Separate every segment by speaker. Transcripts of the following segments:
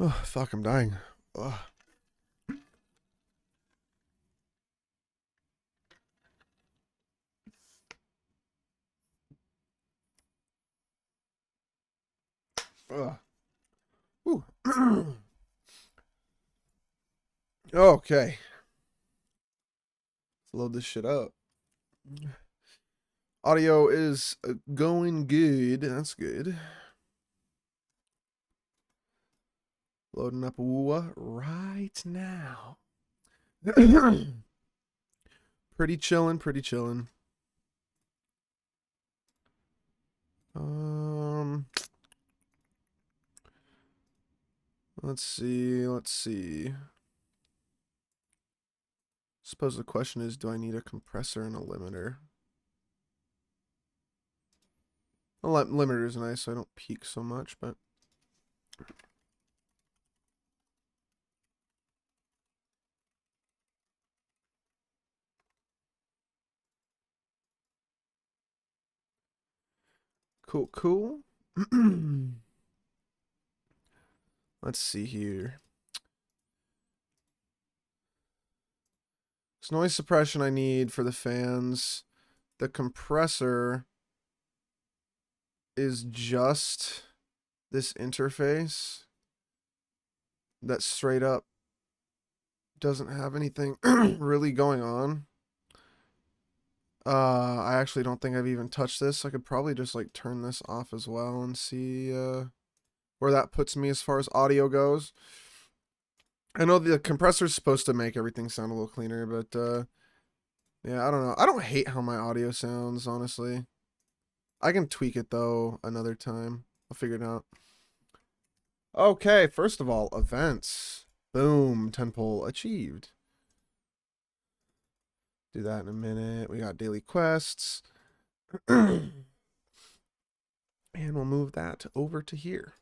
Speaker 1: Oh, fuck, I'm dying. Ugh. Ugh. Ooh. Okay. Let's load this shit up. Audio is going good. That's good. Loading up right now. Pretty chillin', pretty chillin'. Let's see. Suppose the question is, do I need a compressor and a limiter? A limiter is nice, so I don't peak so much, but cool, cool. Let's see here. It's noise suppression I need for the fans. The compressor is just this interface that straight up doesn't have anything really going on. I actually don't think I've even touched this. I could probably just like turn this off as well and see where that puts me as far as audio goes. I know the compressor's supposed to make everything sound a little cleaner, but yeah, I don't know. I don't hate how my audio sounds, honestly. I can tweak it though another time. I'll figure it out. Okay, first of all, events. Boom, 10 pull achieved. Do that in a minute. We got daily quests. And we'll move that over to here.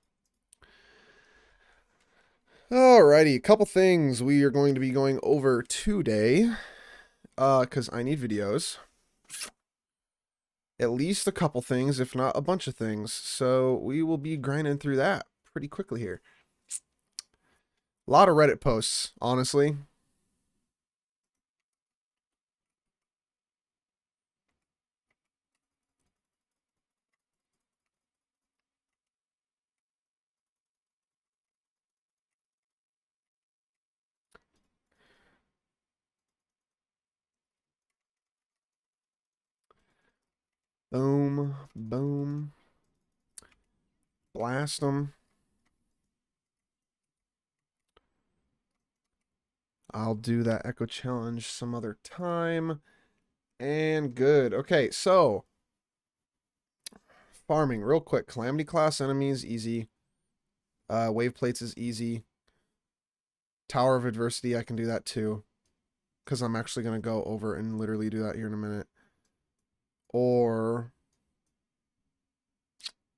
Speaker 1: Alrighty, a couple things we are going to be going over today. Because I need videos. At least a couple things, if not a bunch of things. So we will be grinding through that pretty quickly here. A lot of Reddit posts, honestly. Boom, boom. Blast them. I'll do that echo challenge some other time. And good. Okay, so farming real quick. Calamity class enemies easy. Wave plates is easy. Tower of Adversity, I can do that too. Because I'm actually going to go over and literally do that here in a minute. Or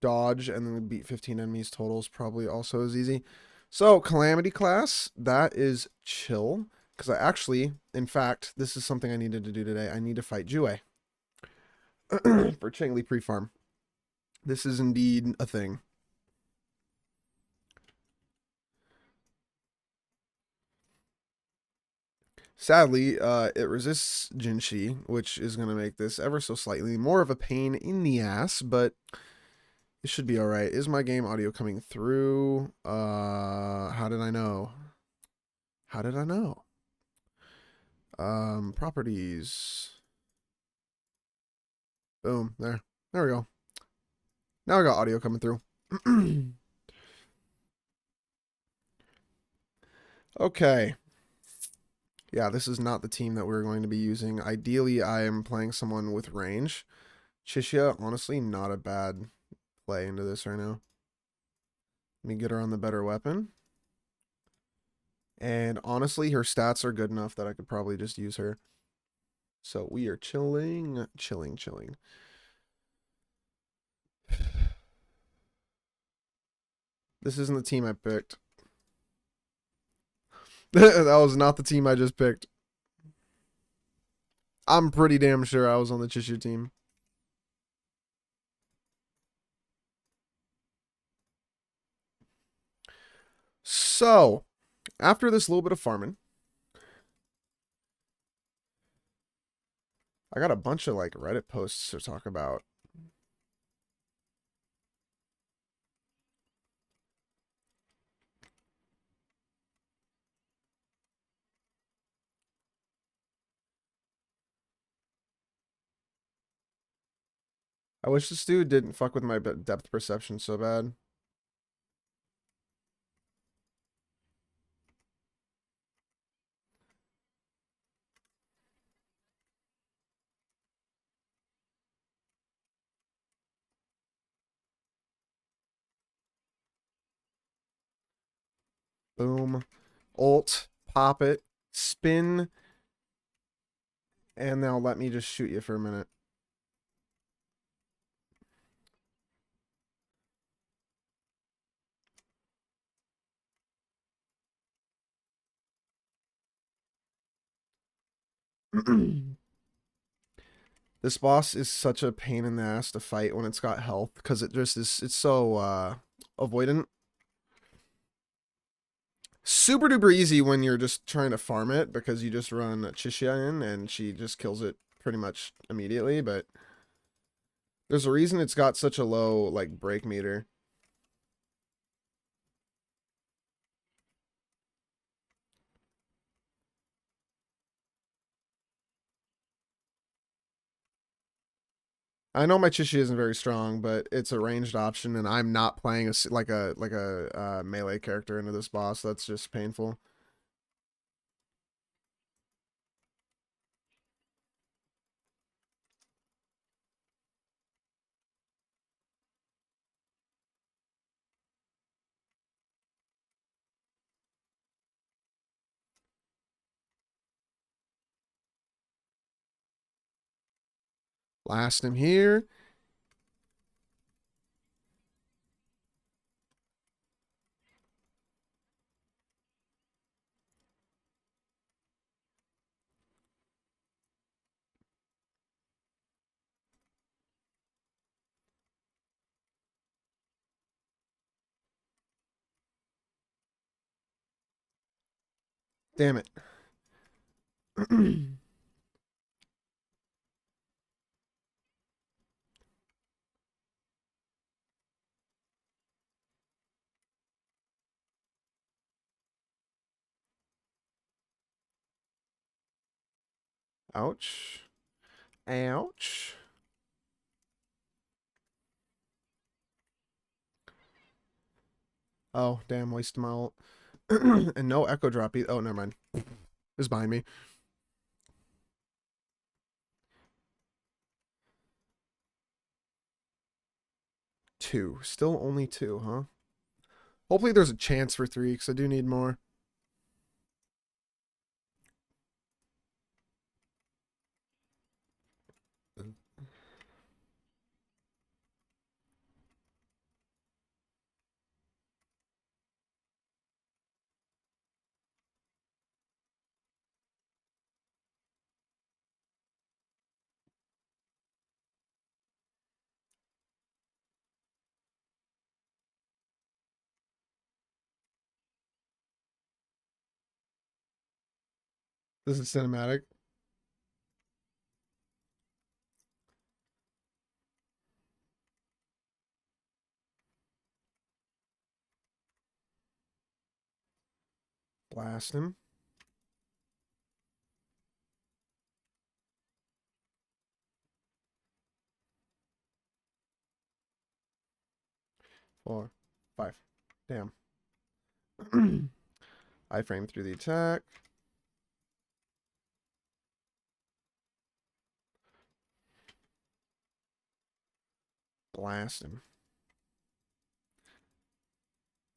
Speaker 1: dodge and then beat 15 enemies total is probably also as easy. So Calamity class, that is chill. Because I actually, in fact, this is something I needed to do today. I need to fight Jue. For Changli pre-farm. This is indeed a thing. Sadly, it resists Jinshi, which is going to make this ever so slightly more of a pain in the ass, but it should be alright. Is my game audio coming through? How did I know? How did I know? Properties. Boom, there. There we go. Now I got audio coming through. Okay. Yeah, this is not the team that we're going to be using. Ideally, I am playing someone with range. Chishia, honestly, not a bad play into this right now. Let me get her on the better weapon. And honestly, her stats are good enough that I could probably just use her. So we are chilling. This isn't the team I picked. That was not the team I just picked. I'm pretty damn sure I was on the Chishu team. So, after this little bit of farming, I got a bunch of like Reddit posts to talk about. I wish this dude didn't fuck with my depth perception so bad. Boom. Ult. Pop it. Spin. And now let me just shoot you for a minute. This boss is such a pain in the ass to fight when it's got health because it just is. It's so avoidant. Super duper easy when you're just trying to farm it because you just run Cashy in and she just kills it pretty much immediately. But there's a reason it's got such a low like break meter. I know my Chishi isn't very strong, but it's a ranged option, and I'm not playing a melee character into this boss. That's just painful. Blast him here. Damn it. Ouch. Ouch. Oh, damn, wasted my ult. And no echo drop either. Oh, never mind. It's behind me. Two. Still only two, huh? Hopefully there's a chance for three, because I do need more. This is cinematic. Blast him. Four. Five. Damn. I frame through the attack. Blast him.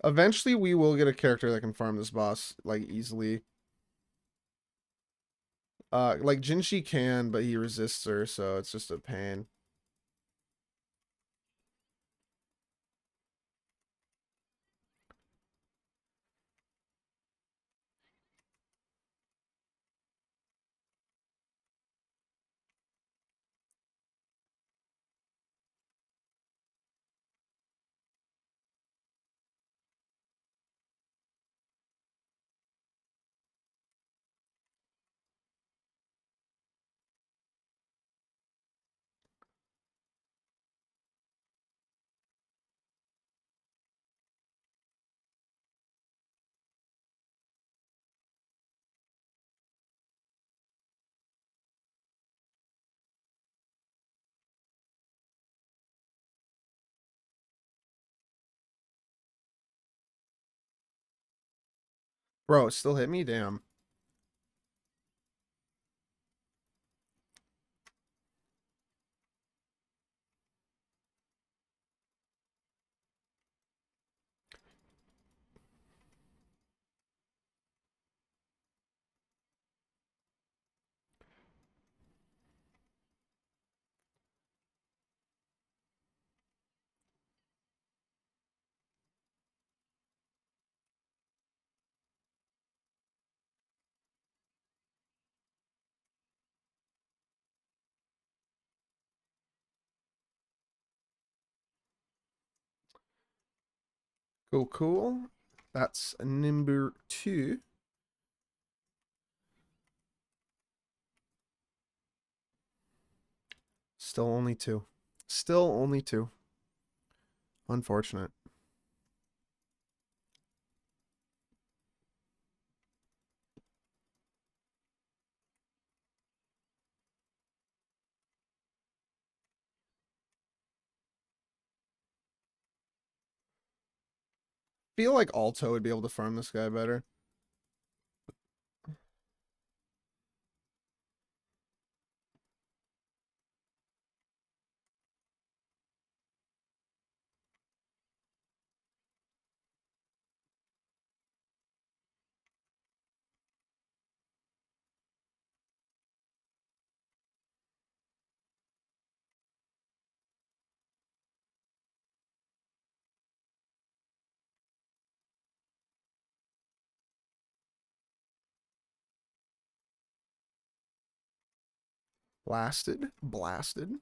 Speaker 1: Eventually, we will get a character that can farm this boss, like, easily. Like, Jinshi can, but he resists her, so it's just a pain. Bro, it still hit me? Damn. Cool, cool. That's number 2. Still only 2. Still only 2. Unfortunate. Feel like Alto would be able to farm this guy better. Blasted. Blasted.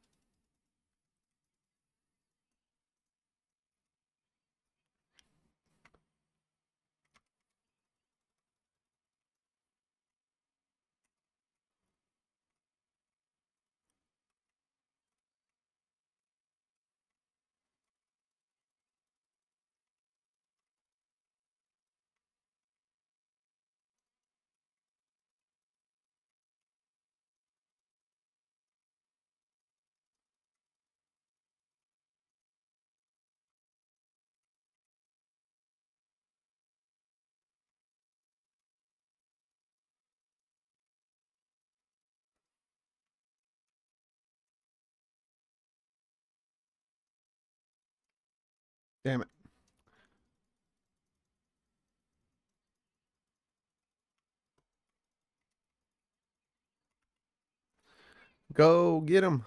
Speaker 1: Damn it. Go get him.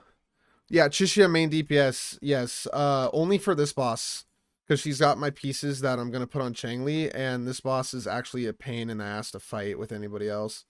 Speaker 1: Yeah, Chishia main DPS. Yes. Only for this boss. Because she's got my pieces that I'm going to put on Changli. And this boss is actually a pain in the ass to fight with anybody else.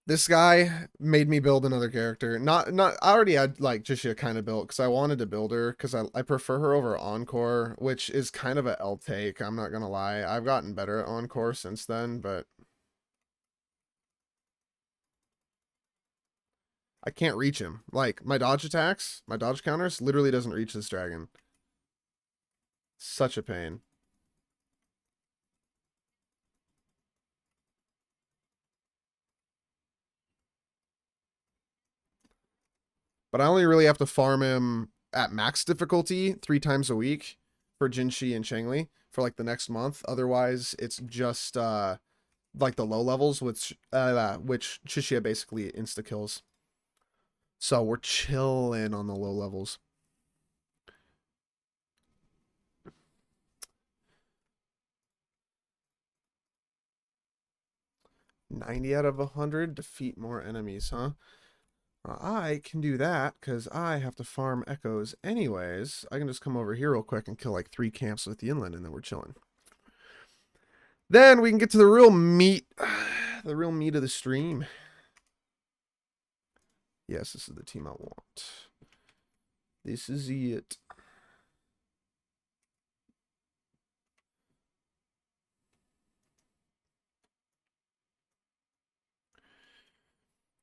Speaker 1: This guy made me build another character. Not I already had like Jishia kind of built because I wanted to build her because I prefer her over Encore, which is kind of a L take. I'm not gonna lie. I've gotten better at Encore since then, but I can't reach him. Like my dodge attacks, my dodge counters literally doesn't reach this dragon. Such a pain. But I only really have to farm him at max difficulty 3 times a week for Jinshi and Changli for like the next month. Otherwise, it's just like the low levels, which Chishia basically insta kills. So we're chilling on the low levels. $90 out of $100 defeat more enemies, huh? I can do that because I have to farm echoes anyways. I can just come over here real quick and kill like 3 camps with the inland, and then we're chilling. Then we can get to the real meat, the real meat of the stream. Yes, this is the team I want. This is it.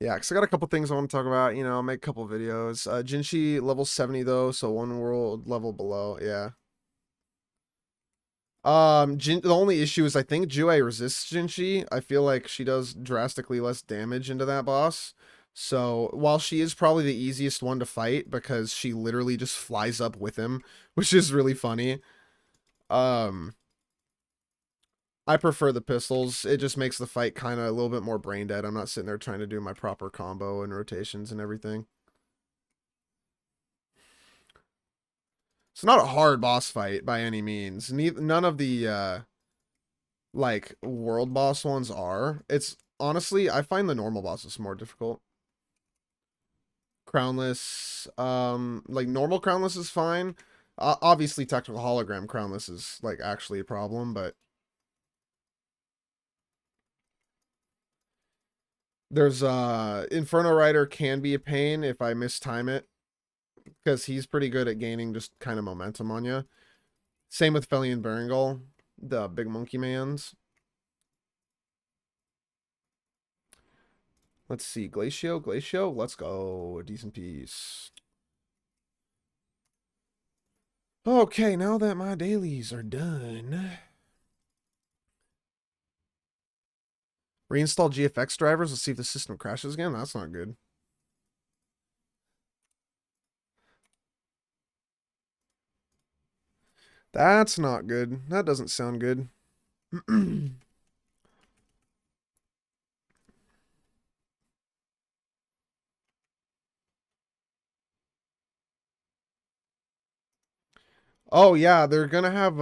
Speaker 1: Yeah, because I got a couple things I want to talk about. You know, I'll make a couple videos. Jinshi level 70 though, so 1 world level below. Yeah. The only issue is I think Jue resists Jinshi. I feel like she does drastically less damage into that boss. So while she is probably the easiest one to fight because she literally just flies up with him, which is really funny. Um, I prefer the pistols. It just makes the fight kind of a little bit more brain dead. I'm not sitting there trying to do my proper combo and rotations and everything. It's not a hard boss fight by any means. None of the like world boss ones are. It's honestly, I find the normal bosses more difficult. Crownless, like normal Crownless is fine. Obviously, technical hologram Crownless is like actually a problem, but there's Inferno Rider can be a pain if I mistime it because he's pretty good at gaining just kind of momentum on you. Same with Feli and Berengal, the big monkey mans. Let's see, Glacio, let's go, a decent piece. Okay, now that my dailies are done, reinstall GFX drivers. Let's see if the system crashes again. That's not good. That's not good. That doesn't sound good. Oh yeah, they're gonna have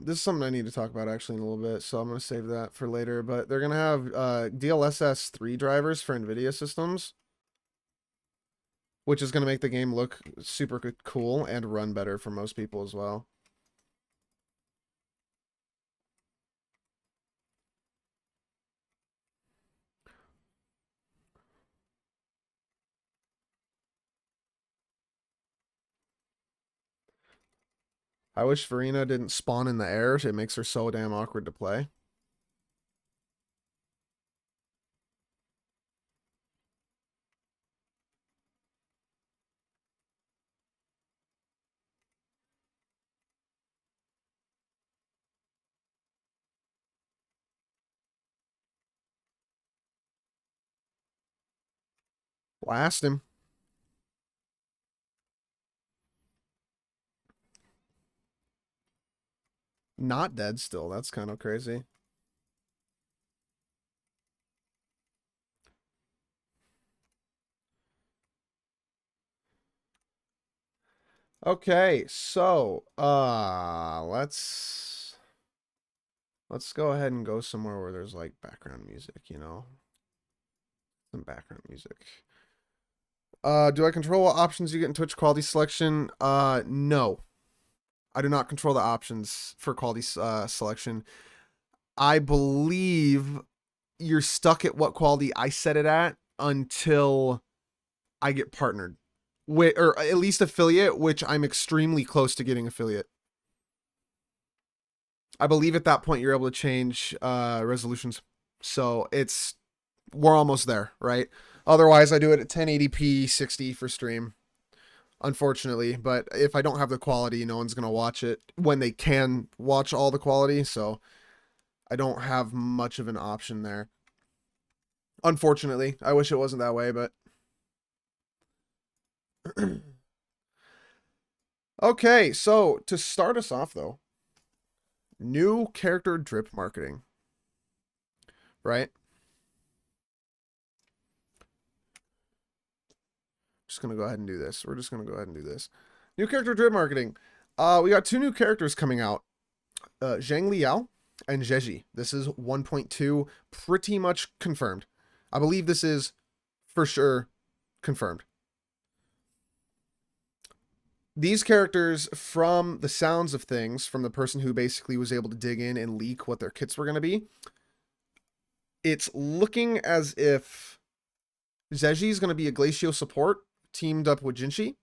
Speaker 1: this is something I need to talk about actually in a little bit, so I'm gonna save that for later. But they're gonna have DLSS 3 drivers for NVIDIA systems, which is gonna make the game look super cool and run better for most people as well. I wish Verena didn't spawn in the air. It makes her so damn awkward to play. Blast him. Not dead still. That's kind of crazy. Okay, so let's go ahead and go somewhere where there's like background music, you know? Some background music. Do I control what options you get in Twitch quality selection? No. I do not control the options for quality selection. I believe you're stuck at what quality I set it at until I get partnered with, or at least affiliate, which I'm extremely close to getting affiliate. I believe at that point you're able to change resolutions. So we're almost there, right? Otherwise, I do it at 1080p 60 for stream, unfortunately. But if I don't have the quality, no one's going to watch it when they can watch all the quality. So I don't have much of an option there. Unfortunately, I wish it wasn't that way, but. Okay, so to start us off, though, new character drip marketing, right? Just gonna go ahead and do this. We're just gonna go ahead and do this. New character drip marketing. We got 2 new characters coming out. Zhang Liao and Zheji. This is 1.2, pretty much confirmed. I believe this is for sure confirmed. These characters, from the sounds of things, from the person who basically was able to dig in and leak what their kits were going to be, it's looking as if Zheji is going to be a Glacio support teamed up with Jinshi,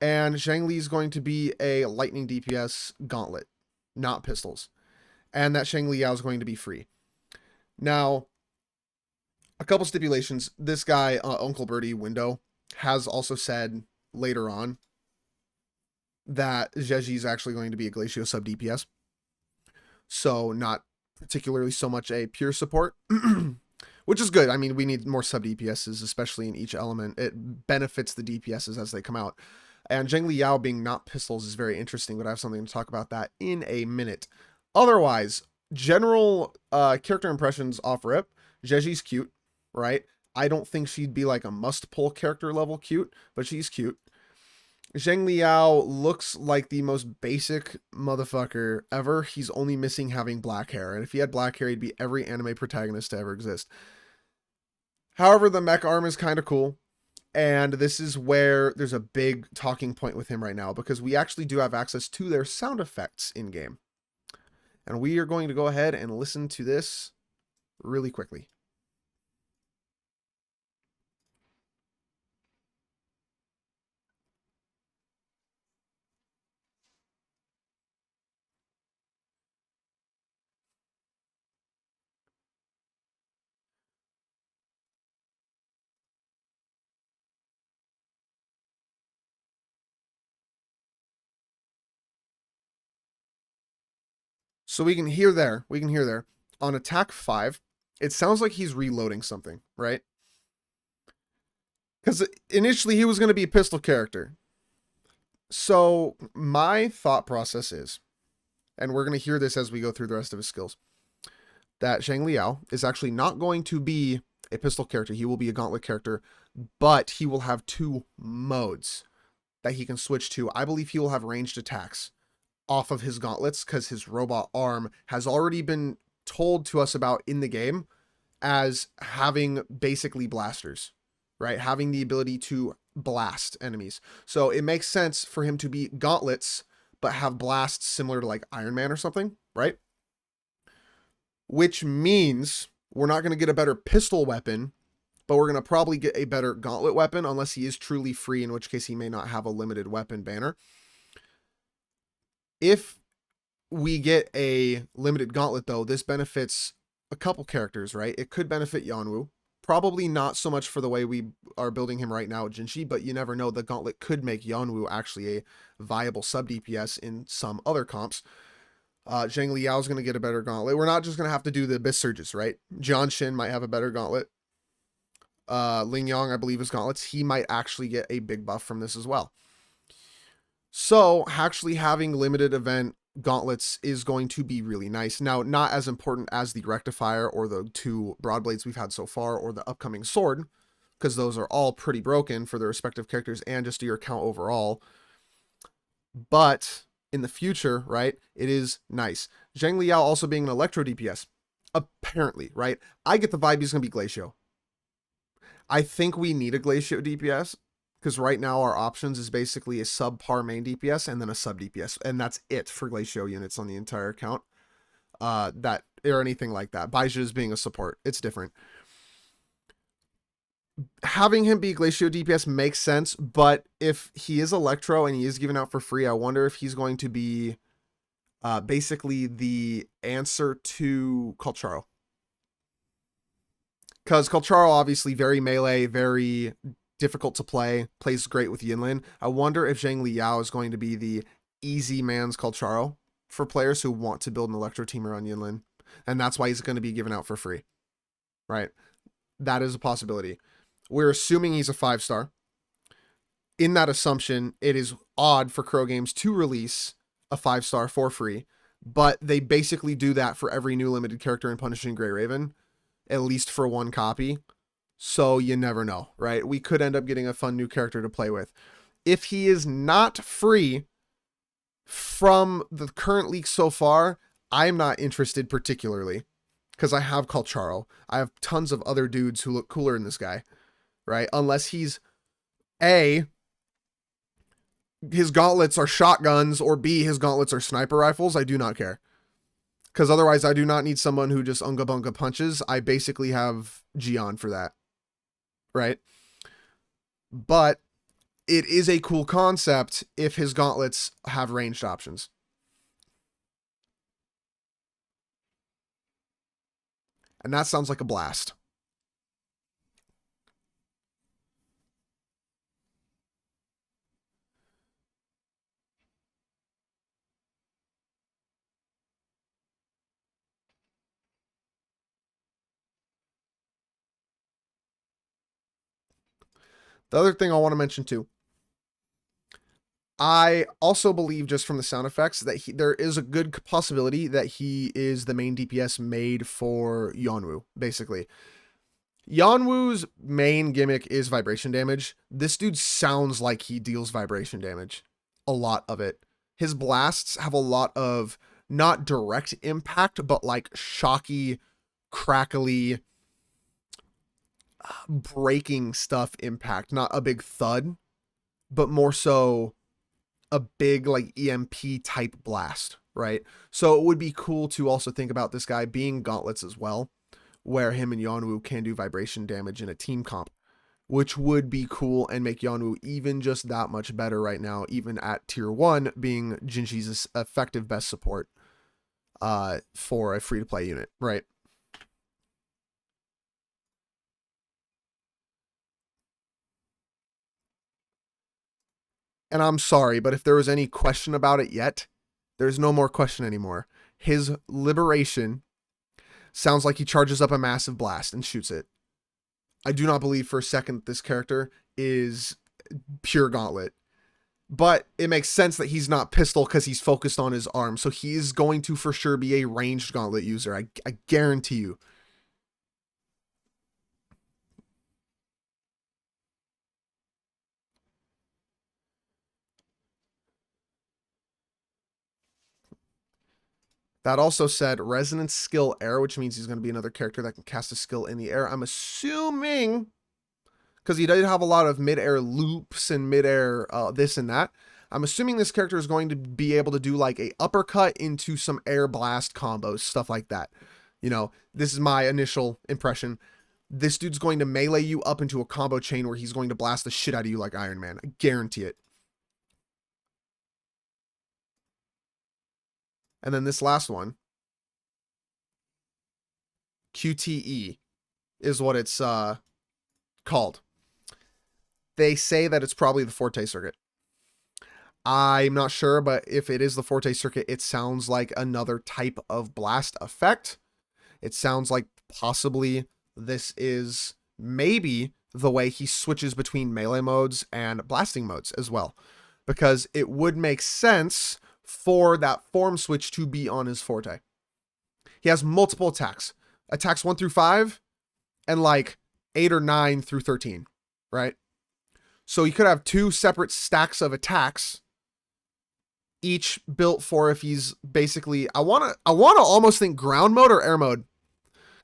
Speaker 1: and Zhang Li is going to be a lightning DPS gauntlet, not pistols, and that Zhang Liao is going to be free. Now, a couple stipulations. This guy, Uncle Birdie Window, has also said later on that Zheji is actually going to be a Glacio sub DPS. so not particularly so much a pure support, which is good. I mean, we need more sub DPSs, especially in each element. It benefits the DPSs as they come out. And Zheng Liao being not pistols is very interesting, but I have something to talk about that in a minute. Otherwise, general character impressions off rip. Jeji's cute, right? I don't think she'd be like a must-pull character level cute, but she's cute. Zheng Liao looks like the most basic motherfucker ever. He's only missing having black hair. And if he had black hair, he'd be every anime protagonist to ever exist. However, the mech arm is kind of cool. And this is where there's a big talking point with him right now, because we actually do have access to their sound effects in-game. And we are going to go ahead and listen to this really quickly. So we can hear there. On attack 5, it sounds like he's reloading something, right? Because initially he was going to be a pistol character. So my thought process is, and we're going to hear this as we go through the rest of his skills, that Zheng Liao is actually not going to be a pistol character. He will be a gauntlet character, but he will have 2 modes that he can switch to. I believe he will have ranged attacks off of his gauntlets, because his robot arm has already been told to us about in the game as having basically blasters, right? Having the ability to blast enemies. So it makes sense for him to be gauntlets, but have blasts similar to like Iron Man or something, right? Which means we're not going to get a better pistol weapon, but we're going to probably get a better gauntlet weapon, unless he is truly free, in which case he may not have a limited weapon banner. If we get a limited gauntlet, though, this benefits a couple characters, right? It could benefit Yanwu. Probably not so much for the way we are building him right now at Jinshi, but you never know. The gauntlet could make Yanwu actually a viable sub DPS in some other comps. Zheng Liao is going to get a better gauntlet. We're not just going to have to do the Abyss Surges, right? Jian Shin might have a better gauntlet. Ling Yong, I believe, is gauntlets. He might actually get a big buff from this as well. So actually having limited event gauntlets is going to be really nice. Now, not as important as the rectifier or the 2 broadblades we've had so far, or the upcoming sword, because those are all pretty broken for their respective characters and just your count overall. But in the future, right, it is nice. Zheng Liao also being an electro DPS, apparently, right? I get the vibe he's going to be Glacio. I think we need a Glacio DPS, because right now our options is basically a subpar main DPS and then a sub DPS, and that's it for Glacio units on the entire account. That or anything like that. Baizhi is being a support. It's different. Having him be Glacio DPS makes sense, but if he is Electro and he is given out for free, I wonder if he's going to be basically the answer to Colcharo. Because Colcharo, obviously very melee, very difficult to play, plays great with Yinlin. I wonder if Zheng Liao is going to be the easy man's Colcharo for players who want to build an Electro team around Yinlin. And that's why he's going to be given out for free, right? That is a possibility. We're assuming he's a 5-star. In that assumption, it is odd for Crow Games to release a 5-star for free, but they basically do that for every new limited character in Punishing Grey Raven, at least for 1 copy. So you never know, right? We could end up getting a fun new character to play with. If he is not free from the current leaks so far, I'm not interested particularly, because I have Colcharo. I have tons of other dudes who look cooler than this guy, right? Unless he's A, his gauntlets are shotguns, or B, his gauntlets are sniper rifles. I do not care. Because otherwise, I do not need someone who just unga bunga punches. I basically have Jian for that, right? But it is a cool concept if his gauntlets have ranged options. And that sounds like a blast. The other thing I want to mention too, I also believe just from the sound effects that there is a good possibility that he is the main DPS made for Yonwoo, basically. Yonwoo's main gimmick is vibration damage. This dude sounds like he deals vibration damage. A lot of it. His blasts have a lot of not direct impact, but like shocky, crackly, breaking stuff impact. Not a big thud, but more so a big like EMP type blast, right? So it would be cool to also think about this guy being gauntlets as well, where him and Yonwoo can do vibration damage in a team comp, which would be cool and make Yonwoo even just that much better right now, even at tier 1, being Jinshi's effective best support for a free-to-play unit, right? And I'm sorry, but if there was any question about it yet, there's no more question anymore. His liberation sounds like he charges up a massive blast and shoots it. I do not believe for a second this character is pure gauntlet. But it makes sense that he's not pistol because he's focused on his arm. So he is going to for sure be a ranged gauntlet user. I guarantee you. That also said resonance skill air, which means he's going to be another character that can cast a skill in the air. I'm assuming, because he did have a lot of mid-air loops and mid-air this and that, I'm assuming this character is going to be able to do like a uppercut into some air blast combos, stuff like that. You know, this is my initial impression. This dude's going to melee you up into a combo chain where he's going to blast the shit out of you like Iron Man. I guarantee it. And then this last one, QTE, is what it's called. They say that it's probably the Forte circuit. I'm not sure, but if it is the Forte circuit, it sounds like another type of blast effect. It sounds like possibly this is maybe the way he switches between melee modes and blasting modes as well, because it would make sense for that form switch to be on his Forte. He has multiple attacks. Attacks 1 through 5 and like 8 or 9 through 13, right? So you could have 2 separate stacks of attacks, each built for if he's basically, I want to almost think ground mode or air mode,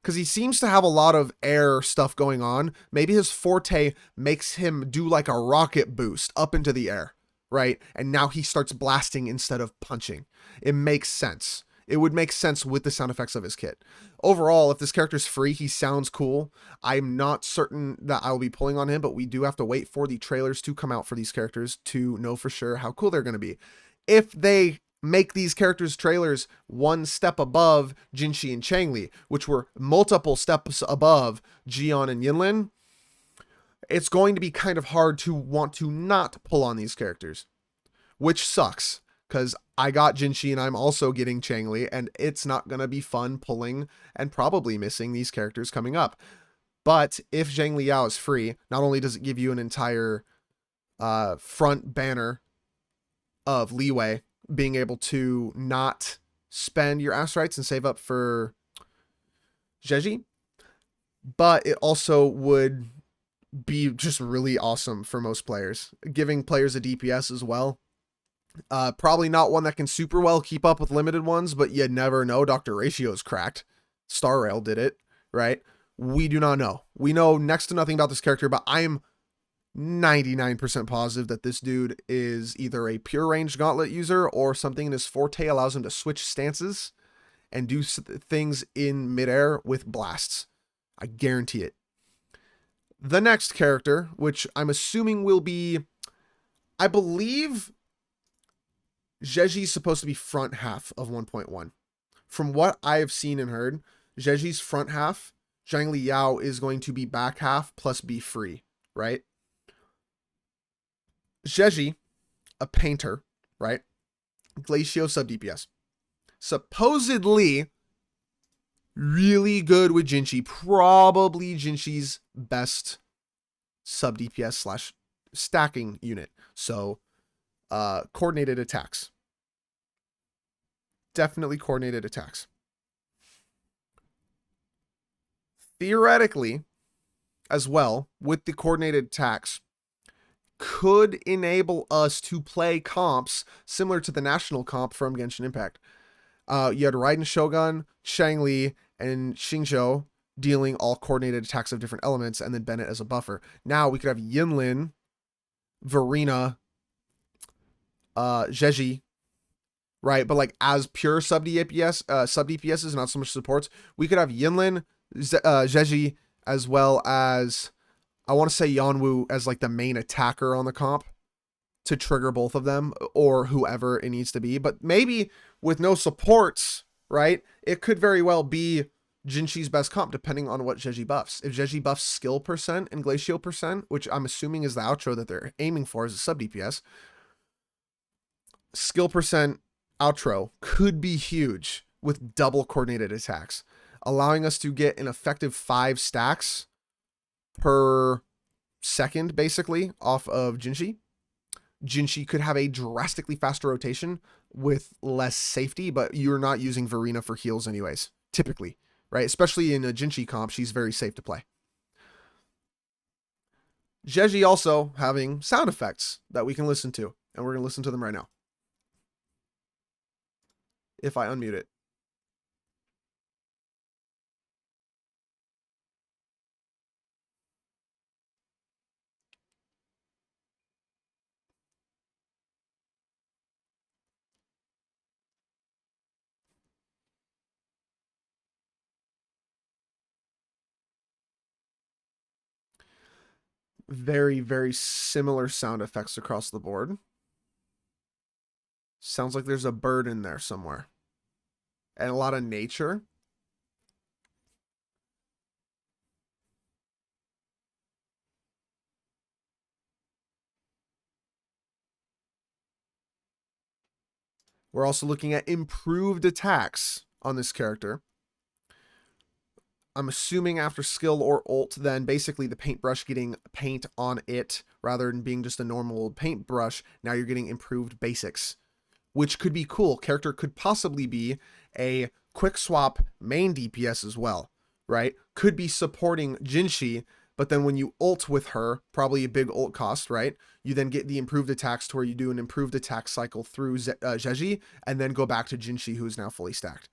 Speaker 1: because he seems to have a lot of air stuff going on. Maybe his Forte makes him do like a rocket boost up into the air, right? And now he starts blasting instead of punching. It makes sense. It would make sense with the sound effects of his kit. Overall, if this character's free, he sounds cool. I'm not certain that I'll be pulling on him, but we do have to wait for the trailers to come out for these characters to know for sure how cool they're going to be. If they make these characters' trailers one step above Jinshi and Changli, which were multiple steps above Jian and Yinlin, it's going to be kind of hard to want to not pull on these characters, which sucks, because I got Jinshi and I'm also getting Changli, and it's not going to be fun pulling and probably missing these characters coming up. But if Zhang Liao is free, not only does it give you an entire front banner of leeway, being able to not spend your ass rights and save up for Jeji, but it also would be just really awesome for most players, giving players a DPS as well. Probably not one that can super well keep up with limited ones, but you never know. Dr. Ratio's cracked. Star Rail did it, right? We do not know. We know next to nothing about this character, but I'm 99% positive that this dude is either a pure range gauntlet user or something in his Forte allows him to switch stances and do things in midair with blasts. I guarantee it. The next character, which I'm assuming will be, I believe Jeji's supposed to be front half of 1.1. From what I have seen and heard, Jeji's front half, Zhang Liao is going to be back half plus be free, right? Jeji, a painter, right? Glacio sub DPS. Supposedly really good with Jinshi. Probably Jinshi's best sub DPS slash stacking unit. So coordinated attacks. Definitely coordinated attacks. Theoretically, as well, with the coordinated attacks, could enable us to play comps similar to the national comp from Genshin Impact. You had Raiden Shogun, Shang Li, and Xingqiu dealing all coordinated attacks of different elements, and then Bennett as a buffer. Now we could have Yinlin, Verena, Jeji, right? But like as pure sub DPSs, not so much supports. We could have Yinlin, Jeji, as well as I want to say Yanwu as like the main attacker on the comp to trigger both of them, or whoever it needs to be. But maybe with no supports, right? It could very well be Jinshi's best comp, depending on what Jeji buffs. If Jeji buffs skill percent and glacial percent, which I'm assuming is the outro that they're aiming for as a sub DPS, skill percent outro could be huge with double coordinated attacks, allowing us to get an effective 5 stacks per second, basically, off of Jinshi. Jinshi could have a drastically faster rotation with less safety, but you're not using Verena for heals anyways, typically, right? Especially in a Jinshi comp, she's very safe to play. Jeji also having sound effects that we can listen to, and we're going to listen to them right now. If I unmute it. Very, very similar sound effects across the board. Sounds like there's a bird in there somewhere. And a lot of nature. We're also looking at improved attacks on this character. I'm assuming after skill or ult, then basically the paintbrush getting paint on it rather than being just a normal paintbrush. Now you're getting improved basics, which could be cool. Character could possibly be a quick swap main DPS as well, right? Could be supporting Jinshi, but then when you ult with her, probably a big ult cost, right? You then get the improved attacks to where you do an improved attack cycle through Jeji and then go back to Jinshi, who is now fully stacked.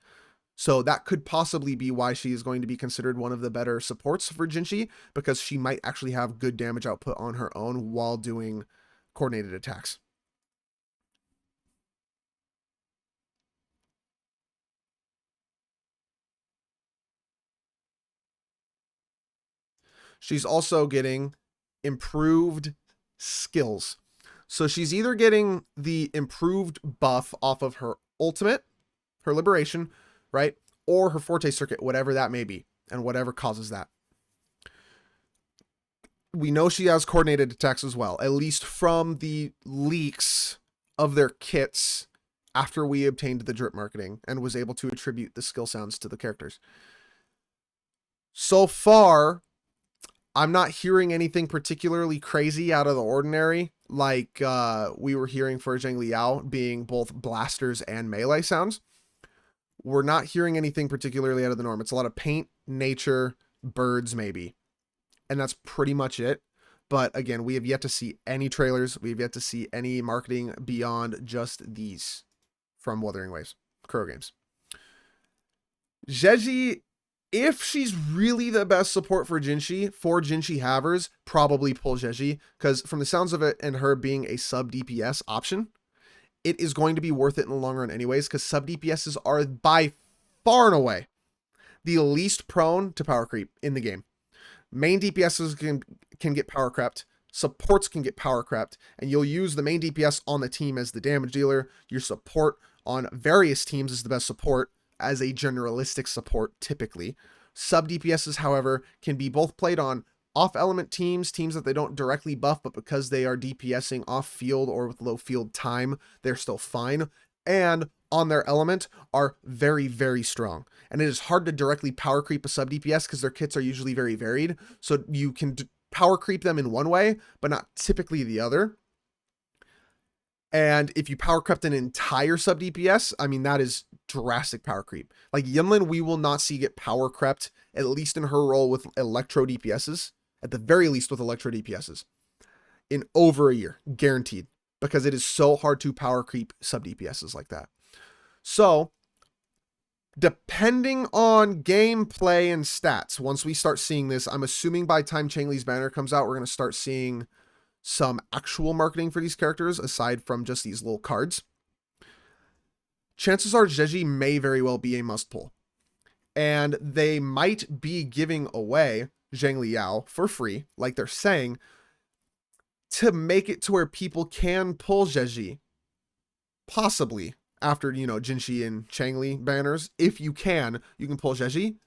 Speaker 1: So that could possibly be why she is going to be considered one of the better supports for Jinshi, because she might actually have good damage output on her own while doing coordinated attacks. She's also getting improved skills. So she's either getting the improved buff off of her ultimate, her liberation, right? Or her forte circuit, whatever that may be, and whatever causes that. We know she has coordinated attacks as well, at least from the leaks of their kits after we obtained the drip marketing and was able to attribute the skill sounds to the characters. So far, I'm not hearing anything particularly crazy out of the ordinary, like we were hearing for Zhang Liao being both blasters and melee sounds. We're not hearing anything particularly out of the norm. It's a lot of paint, nature, birds maybe. And that's pretty much it. But again, we have yet to see any trailers. We have yet to see any marketing beyond just these from Wuthering Waves, Kuro Games. Jeji, if she's really the best support for Jinshi havers, probably pull Jeji, because from the sounds of it and her being a sub DPS option, it is going to be worth it in the long run anyways, because sub DPSs are by far and away the least prone to power creep in the game. Main DPSs can get power crept, supports can get power crept, and you'll use the main DPS on the team as the damage dealer. Your support on various teams is the best support as a generalistic support typically. Sub DPSs, however, can be both played on off-element teams that they don't directly buff, but because they are DPSing off-field or with low field time, they're still fine. And on their element are very, very strong. And it is hard to directly power creep a sub DPS because their kits are usually very varied. So you can power creep them in one way, but not typically the other. And if you power crept an entire sub DPS, I mean, that is drastic power creep. Like Yinlin, we will not see get power crept, at least in her role with electro DPSs, at the very least with electro DPSs, in over a year, guaranteed, because it is so hard to power creep sub DPSs like that. So, depending on gameplay and stats, once we start seeing this, I'm assuming by the time Chang'Li's banner comes out, we're going to start seeing some actual marketing for these characters aside from just these little cards. Chances are Cashy may very well be a must pull, and they might be giving away Zhang Liao for free, like they're saying, to make it to where people can pull Cashy, possibly after, you know, Jinshi and Chang'Li banners. If you can pull Cashy,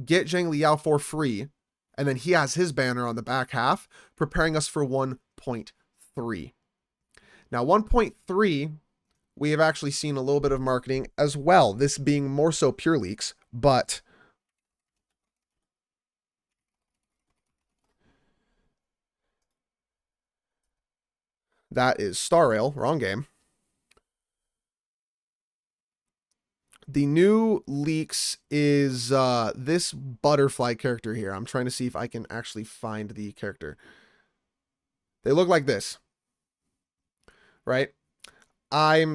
Speaker 1: get Zhang Liao for free, and then he has his banner on the back half, preparing us for 1.3. Now, 1.3, we have actually seen a little bit of marketing as well, this being more so pure leaks, but that is Star Rail, wrong game. The new leaks is this butterfly character here. I'm trying to see if I can actually find the character. They look like this, right? I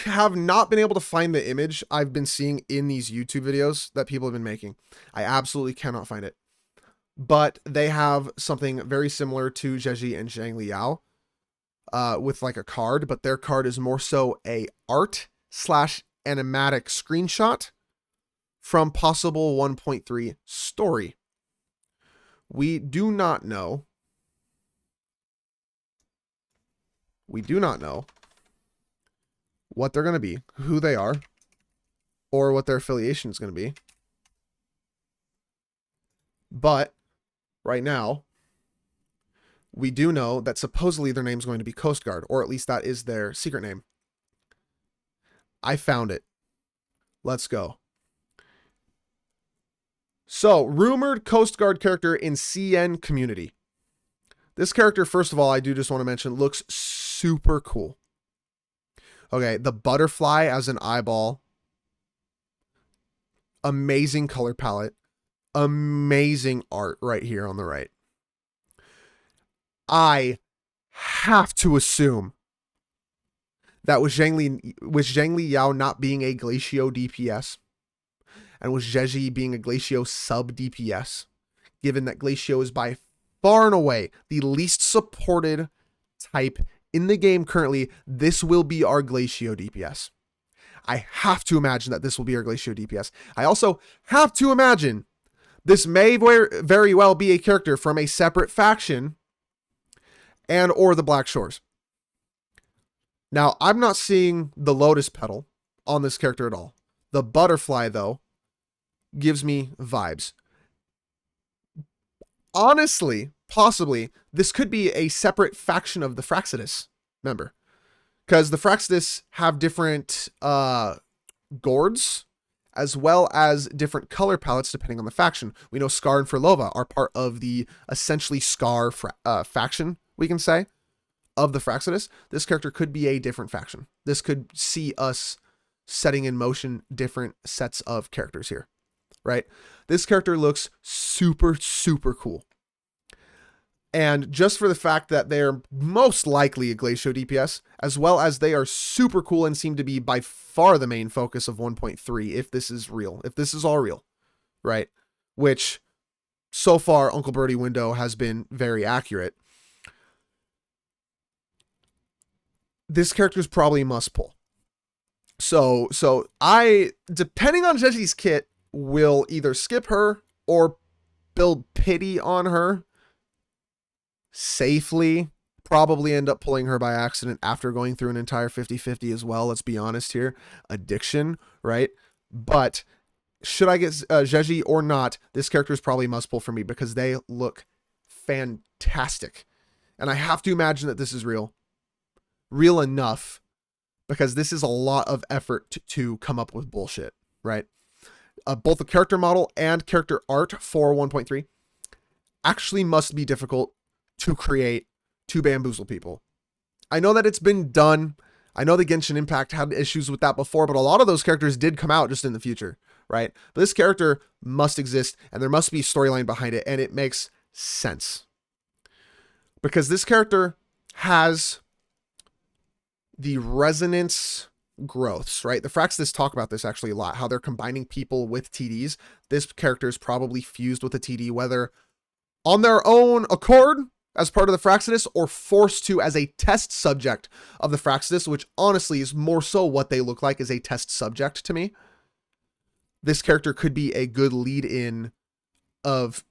Speaker 1: have not been able to find the image I've been seeing in these YouTube videos that people have been making. I absolutely cannot find it. But they have something very similar to Cashy and Zhang Liao with like a card, but their card is more so a art / animatic screenshot from possible 1.3 story. We do not know. We do not know what they're going to be, who they are, or what their affiliation is going to be. But right now, we do know that supposedly their name is going to be Coast Guard, or at least that is their secret name. I found it. Let's go. So, rumored Coast Guard character in CN community. This character, first of all, I do just want to mention, looks super cool. Okay, the butterfly as an eyeball. Amazing color palette. Amazing art right here on the right. I have to assume that with Zhang Liao not being a Glacio DPS, and with Cashy being a Glacio sub DPS, given that Glacio is by far and away the least supported type in the game currently, this will be our Glacio DPS. I have to imagine that this will be our Glacio DPS. I also have to imagine this may very well be a character from a separate faction and or the Black Shores. Now, I'm not seeing the lotus petal on this character at all. The butterfly, though, gives me vibes. Honestly, possibly, this could be a separate faction of the Fraxidus member. Because the Fraxidus have different gourds, as well as different color palettes depending on the faction. We know Scar and Furlova are part of the essentially Scar faction, we can say, of the Fraxidus. This character could be a different faction. This could see us setting in motion different sets of characters here, right? This character looks super, super cool. And just for the fact that they're most likely a Glacio DPS, as well as they are super cool and seem to be by far the main focus of 1.3, if this is real, if this is all real, right? Which, so far, Uncle Birdie window has been very accurate. This character is probably a must pull. So I, depending on Jesse's kit, will either skip her or build pity on her safely. Probably end up pulling her by accident after going through an entire 50-50 as well. Let's be honest here. Addiction, right? But should I get Cashy or not, this character is probably a must pull for me because they look fantastic. And I have to imagine that this is real. Real enough, because this is a lot of effort to come up with bullshit, right? Both the character model and character art for 1.3 actually must be difficult to create to bamboozle people. I know that it's been done. I know the Genshin Impact had issues with that before, but a lot of those characters did come out just in the future, right? But this character must exist, and there must be storyline behind it, and it makes sense. Because this character has the resonance growths, right? The Fraxis talk about this actually a lot, how they're combining people with TDs. This character is probably fused with a TD, whether on their own accord as part of the Fraxis or forced to as a test subject of the Fraxis, which honestly is more so what they look like as a test subject to me. This character could be a good lead in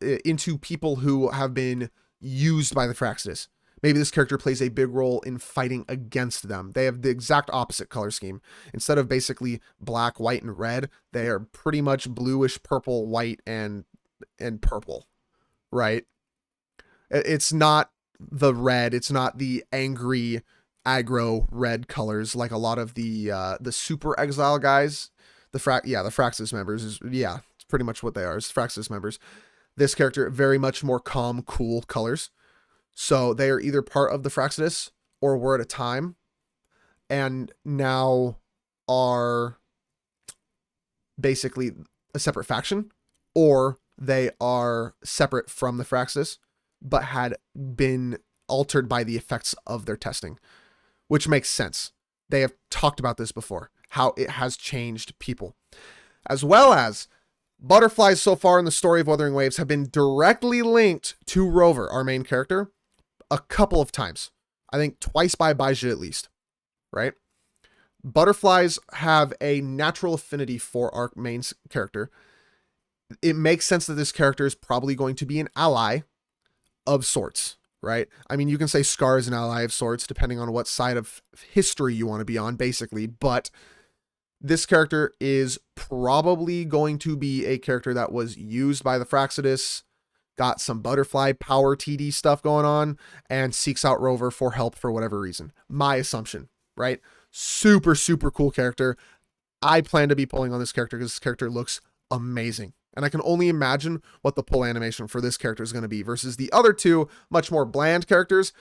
Speaker 1: into people who have been used by the Fraxis. Maybe this character plays a big role in fighting against them. They have the exact opposite color scheme. Instead of basically black, white, and red, they are pretty much bluish, purple, white, and purple, right? It's not the red. It's not the angry, aggro red colors like a lot of the super exile guys. The Fraxis members it's pretty much what they are. It's Fraxis members. This character very much more calm, cool colors. So they are either part of the Fraxis or were at a time, and now are basically a separate faction, or they are separate from the Fraxis, but had been altered by the effects of their testing, which makes sense. They have talked about this before, how it has changed people. As well as butterflies so far in the story of Wuthering Waves have been directly linked to Rover, our main character, a couple of times. I think twice by Baizhi at least, right? Butterflies have a natural affinity for our main character. It makes sense that this character is probably going to be an ally of sorts, right? I mean, you can say Scar is an ally of sorts, depending on what side of history you want to be on, basically, but this character is probably going to be a character that was used by the Fraxis, got some butterfly power TD stuff going on, and seeks out Rover for help for whatever reason. My assumption, right? Super, super cool character. I plan to be pulling on this character because this character looks amazing. And I can only imagine what the pull animation for this character is going to be versus the other two much more bland characters.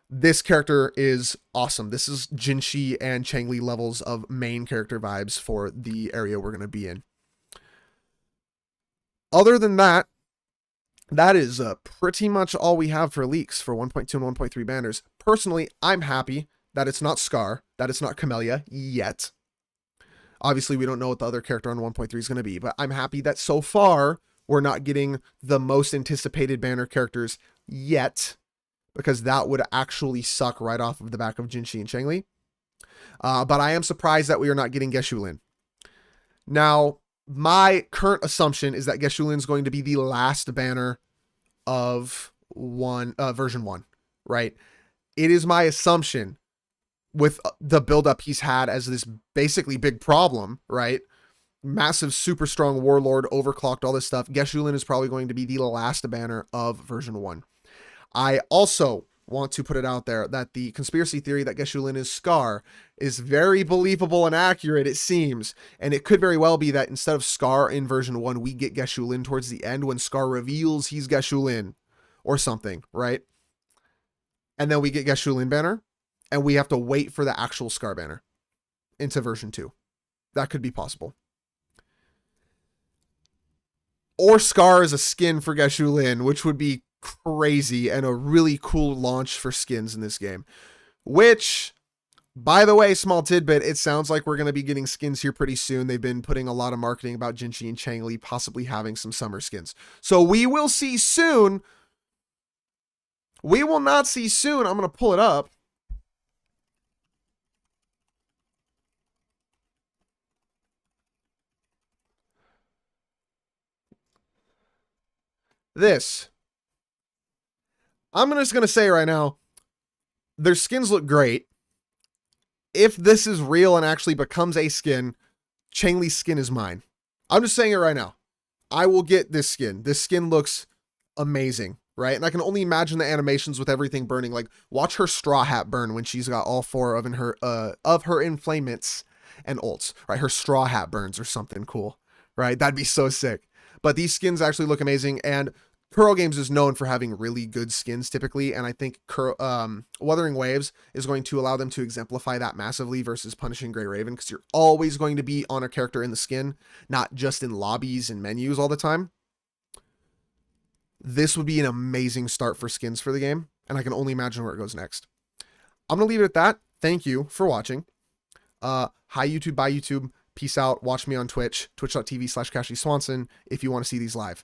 Speaker 1: This character is awesome. This is Jinshi and Changli levels of main character vibes for the area we're going to be in. Other than that, that is pretty much all we have for leaks for 1.2 and 1.3 banners. Personally, I'm happy that it's not Scar, that it's not Camellia yet. Obviously, we don't know what the other character on 1.3 is going to be, but I'm happy that so far we're not getting the most anticipated banner characters yet, because that would actually suck right off of the back of Jinshi and Changli. But I am surprised that we are not getting Geshulin. Now, my current assumption is that Geshulin is going to be the last banner of version 1, right? It is my assumption with the buildup he's had as this basically big problem, right? Massive, super strong warlord, overclocked, all this stuff. Geshulin is probably going to be the last banner of version 1. I also want to put it out there that the conspiracy theory that Geshulin is Scar is very believable and accurate, it seems. And it could very well be that instead of Scar in version 1, we get Geshulin towards the end when Scar reveals he's Geshulin or something, right? And then we get Geshulin banner, and we have to wait for the actual Scar banner into version 2. That could be possible. Or Scar is a skin for Geshulin, which would be crazy and a really cool launch for skins in this game. Which, by the way, small tidbit, it sounds like we're going to be getting skins here pretty soon. They've been putting a lot of marketing about Jinshi and Changli possibly having some summer skins. So we will see soon. We will not see soon. I'm going to pull it up. This. I'm just going to say right now, their skins look great. If this is real and actually becomes a skin, Changli's skin is mine. I'm just saying it right now. I will get this skin. This skin looks amazing, right? And I can only imagine the animations with everything burning. Like, watch her straw hat burn when she's got all 4 of her inflamements and ults, right? Her straw hat burns or something cool, right? That'd be so sick. But these skins actually look amazing, and Kuro Games is known for having really good skins typically, and I think Wuthering Waves is going to allow them to exemplify that massively versus Punishing Grey Raven, because you're always going to be on a character in the skin, not just in lobbies and menus all the time. This would be an amazing start for skins for the game, and I can only imagine where it goes next. I'm going to leave it at that. Thank you for watching. Hi YouTube, bye YouTube. Peace out. Watch me on Twitch, twitch.tv/Cashy Swanson if you want to see these live.